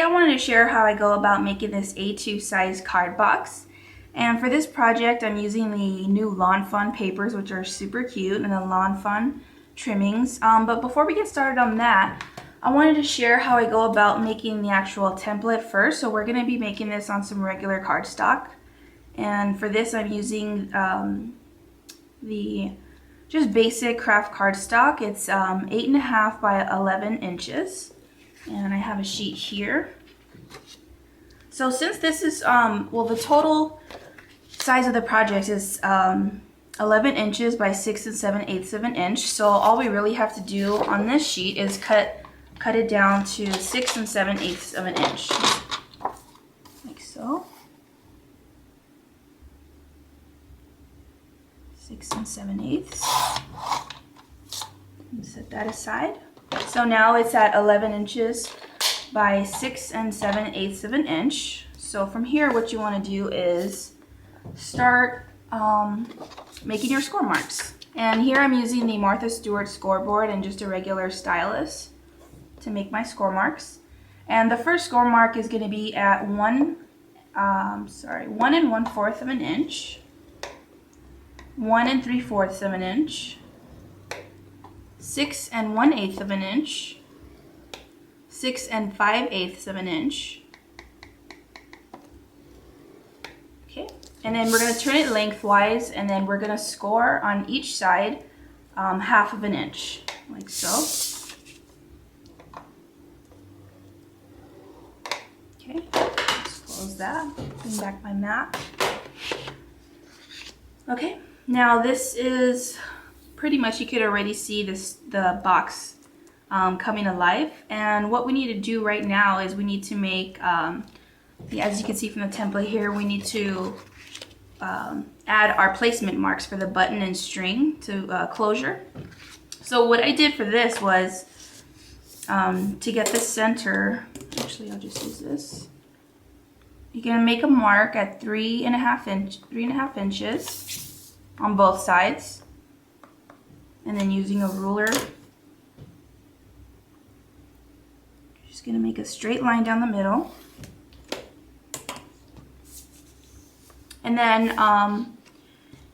I wanted to share how I go about making this A2 size card box. And for this project, I'm using the new Lawn Fawn papers, which are super cute, and the Lawn Fawn trimmings. But before we get started on that, I wanted to share how I go about making the actual template first. So we're going to be making this on some regular cardstock. And for this, I'm using the just basic craft cardstock. It's 8.5 by 11 inches. And I have a sheet here. So since this is, well, the total size of the project is 11 inches by 6 7/8 of an inch. So all we really have to do on this sheet is cut it down to 6 7/8 of an inch, like so. 6 7/8. Set that aside. So now it's at 11 inches by 6 7/8 of an inch. So from here, what you want to do is start making your score marks. And here I'm using the Martha Stewart scoreboard and just a regular stylus to make my score marks. And the first score mark is going to be at 1 1 1/4 of an inch, 1 3/4 of an inch, 6 1/8 of an inch, 6 5/8 of an inch. Okay, and then we're going to turn it lengthwise, and then we're going to score on each side 1/2 of an inch, like so. Okay, let's close that. Bring back my map. Okay, now this is pretty much, you could already see the box coming alive. And what we need to do right now is we need to make, as you can see from the template here, we need to add our placement marks for the button and string to closure. So what I did for this was to get the center, actually I'll just use this. You're gonna make a mark at 3.5 inches on both sides. And then using a ruler, just going to make a straight line down the middle. And then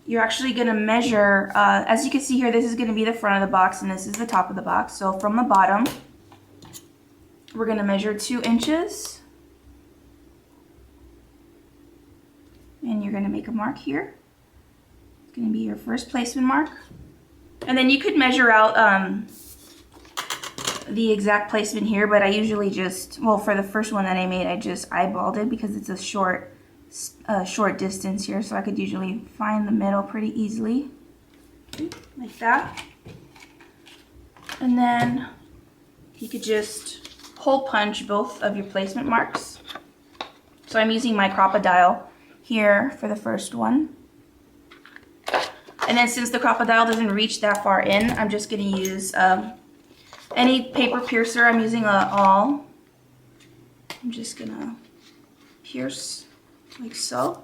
you're actually going to measure, as you can see here, this is going to be the front of the box and this is the top of the box. So from the bottom, we're going to measure 2 inches. And you're going to make a mark here. It's going to be your first placement mark. And then you could measure out the exact placement here, but I usually just, well, for the first one that I made, I just eyeballed it because it's a short distance here, so I could usually find the middle pretty easily, okay, like that. And then you could just hole punch both of your placement marks. So I'm using my crocodile here for the first one. And then since the crocodile doesn't reach that far in, I'm just going to use any paper piercer. I'm using a awl. I'm just going to pierce like so.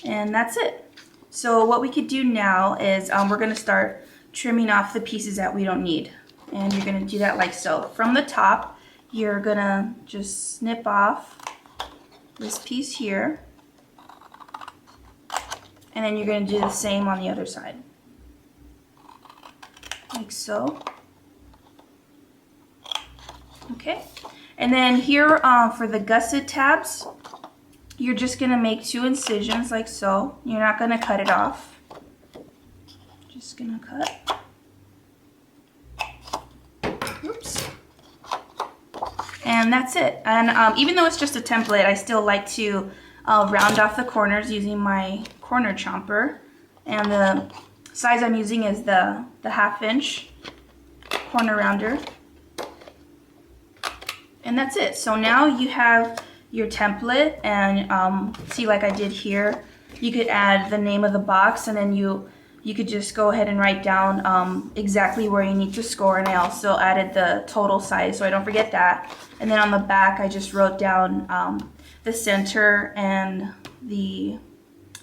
And that's it. So what we could do now is we're going to start trimming off the pieces that we don't need. And you're going to do that like so. From the top, you're going to just snip off this piece here. And then you're going to do the same on the other side, like so. Okay, and then here for the gusset tabs, you're just going to make 2 incisions like so. You're not going to cut it off. Just going to cut. Oops. And that's it. And even though it's just a template, I still like to round off the corners using my corner chomper, and the size I'm using is the 1/2 inch corner rounder. And that's it. So now you have your template, and see, like I did here, you could add the name of the box, and then you could just go ahead and write down exactly where you need to score. And I also added the total size so I don't forget that. And then on the back I just wrote down the center and the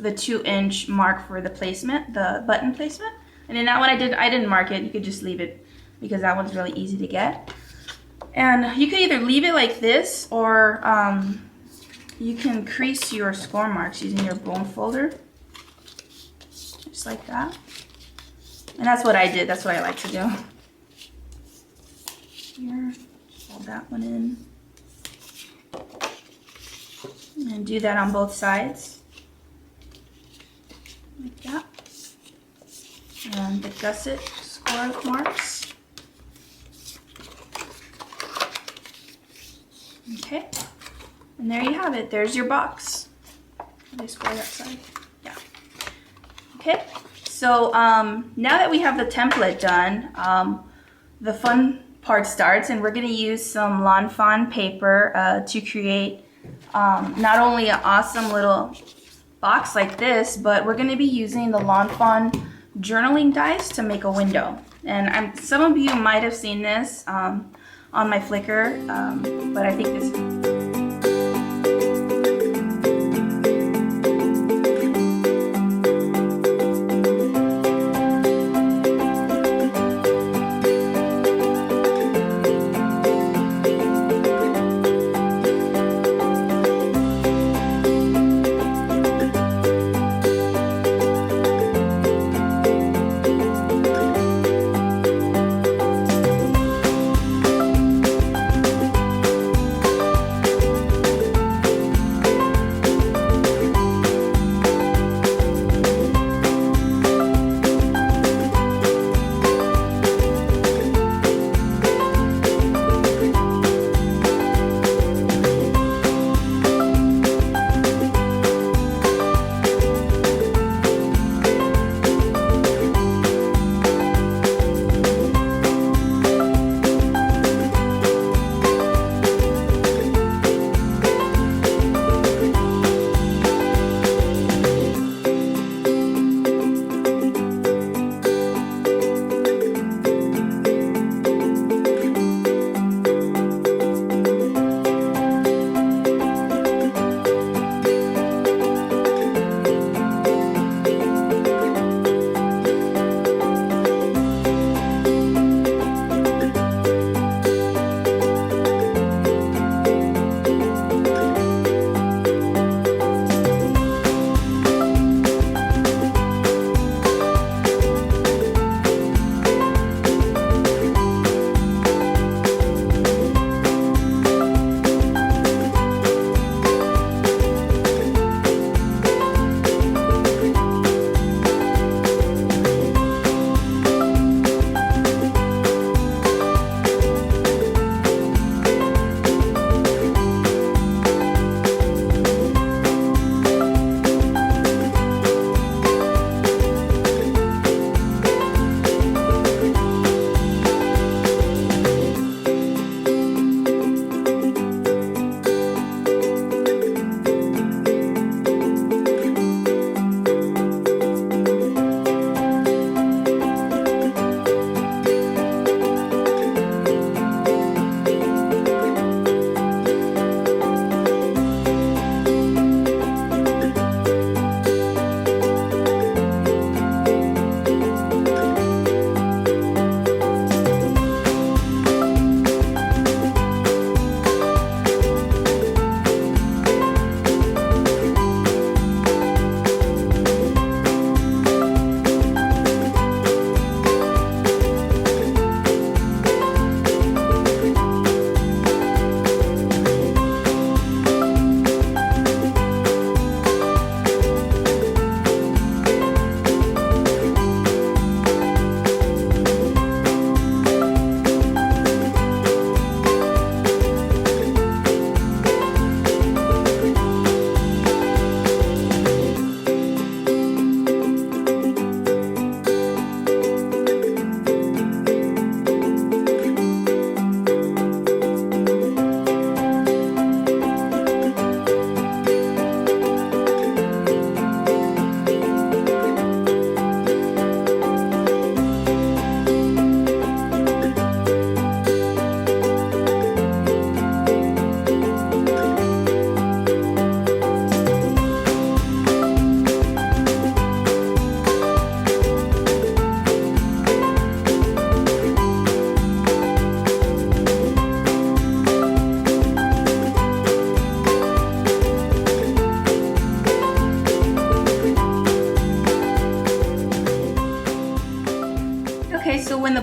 2-inch mark for the placement, the button placement. And then that one I didn't mark it. You could just leave it because that one's really easy to get. And you can either leave it like this, or you can crease your score marks using your bone folder. Just like that. And that's what I did. That's what I like to do. Here, fold that one in. And do that on both sides. Like that. And the gusset score marks. Okay. And there you have it. There's your box. Let me score that side. Yeah. Okay. So now that we have the template done, the fun part starts, and we're going to use some Lawn Fawn paper to create not only an awesome little box like this, but we're going to be using the Lawn Fawn journaling dies to make a window. And some of you might have seen this on my Flickr, but I think this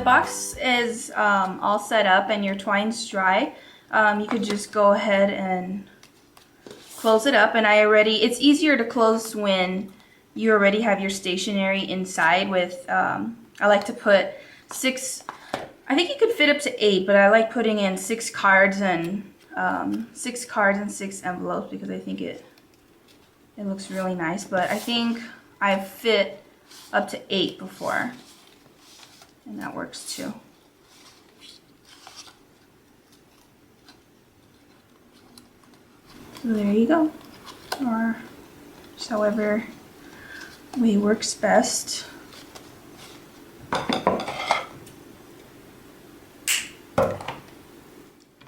box is all set up and your twine's dry, you could just go ahead and close it up. And it's easier to close when you already have your stationery inside with, I like to put 6, I think you could fit up to 8, but I like putting in 6 cards and 6 envelopes because I think it looks really nice. But I think I've fit up to 8 before, and that works too. So there you go, or just however way works best.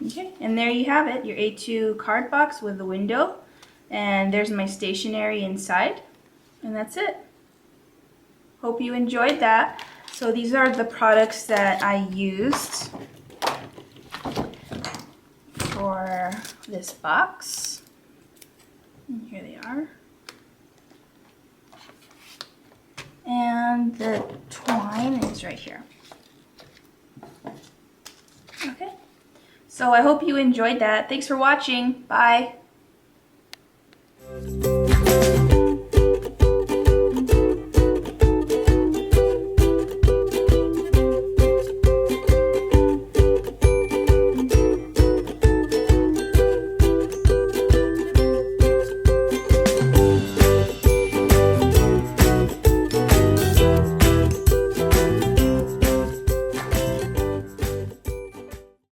Okay, and there you have it, your A2 card box with the window, and there's my stationery inside, and that's it. Hope you enjoyed that. So these are the products that I used for this box. And here they are. And the twine is right here. Okay. So I hope you enjoyed that. Thanks for watching. Bye.